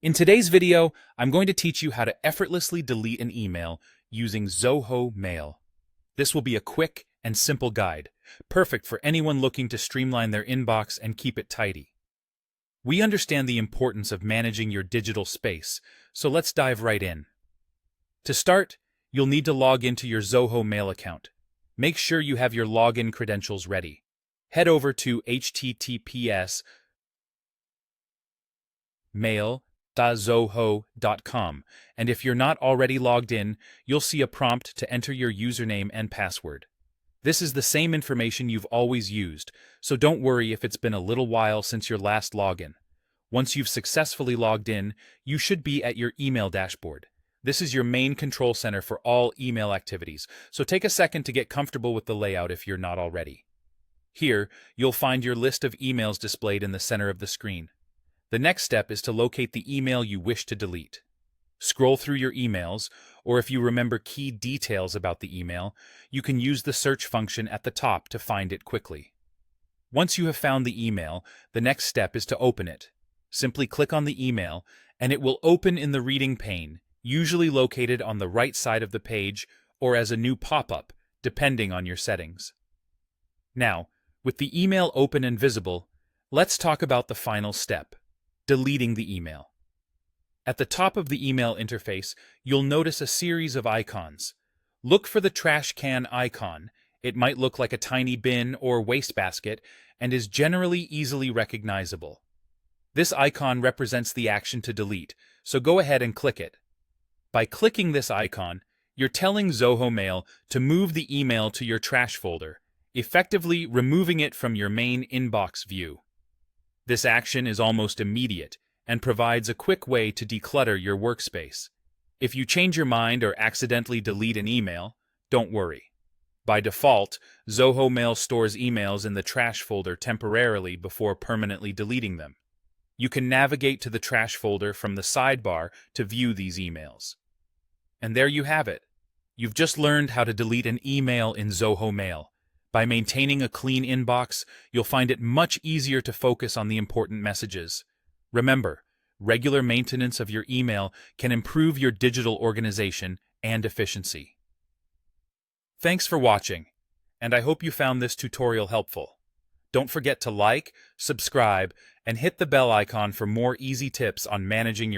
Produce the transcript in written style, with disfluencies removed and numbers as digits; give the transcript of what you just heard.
In today's video, I'm going to teach you how to effortlessly delete an email using Zoho Mail. This will be a quick and simple guide, perfect for anyone looking to streamline their inbox and keep it tidy. We understand the importance of managing your digital space, so let's dive right in. To start, you'll need to log into your Zoho Mail account. Make sure you have your login credentials ready. Head over to https://mail.zoho.com, and if you're not already logged in, you'll see a prompt to enter your username and password. This is the same information you've always used, so don't worry if it's been a little while since your last login. Once you've successfully logged in, you should be at your email dashboard. This is your main control center for all email activities, so take a second to get comfortable with the layout if you're not already. Here, you'll find your list of emails displayed in the center of the screen. The next step is to locate the email you wish to delete. Scroll through your emails, or if you remember key details about the email, you can use the search function at the top to find it quickly. Once you have found the email, the next step is to open it. Simply click on the email, and it will open in the reading pane, usually located on the right side of the page or as a new pop-up, depending on your settings. Now, with the email open and visible, let's talk about the final step: deleting the email. At the top of the email interface, you'll notice a series of icons. Look for the trash can icon. It might look like a tiny bin or wastebasket and is generally easily recognizable. This icon represents the action to delete, so go ahead and click it. By clicking this icon, you're telling Zoho Mail to move the email to your trash folder, effectively removing it from your main inbox view. This action is almost immediate and provides a quick way to declutter your workspace. If you change your mind or accidentally delete an email, don't worry. By default, Zoho Mail stores emails in the trash folder temporarily before permanently deleting them. You can navigate to the trash folder from the sidebar to view these emails. And there you have it. You've just learned how to delete an email in Zoho Mail. By maintaining a clean inbox, you'll find it much easier to focus on the important messages. Remember, regular maintenance of your email can improve your digital organization and efficiency. Thanks for watching, and I hope you found this tutorial helpful. Don't forget to like, subscribe, and hit the bell icon for more easy tips on managing your